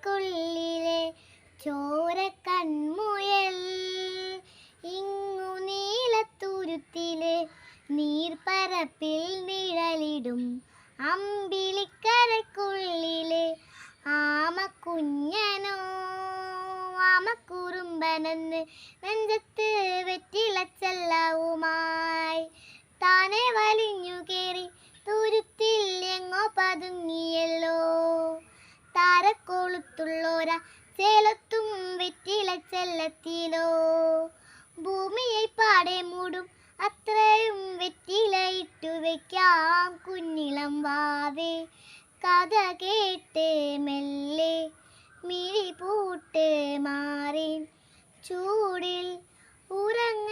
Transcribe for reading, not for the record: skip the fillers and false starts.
വെറ്റിലച്ചെല്ലത്തിലെ ചോര കൺമുയൽ ഇങ്ങു നീലത്തുരുത്തിലെ നീർപ്പരപ്പിൽ നിഴലിടും അമ്പിളിക്കരയ്ക്കുള്ളിലെ ആമക്കുഞ്ഞനോ ആമക്കുറുമ്പനെന്ന് നെഞ്ചത്ത് വെറ്റിലച്ചെല്ലവുമായി താനെ വലിഞ്ഞു കേറി തുരുത്തിൽ എങ്ങോ പതുങ്ങിയല്ലോ. താരക്കൊളുത്തുള്ളോര ചേലത്തും വെറ്റിലച്ചെല്ലത്തിലോ ഭൂമിയെ പാടെ മൂടും അത്രയും വെറ്റിലയിട്ടു വെക്കാം കുഞ്ഞിളം വാവേ. കഥ കേട്ട് മെല്ലെ മിഴി പൂട്ട് മാറി ചൂടിൽ ഉറങ്ങ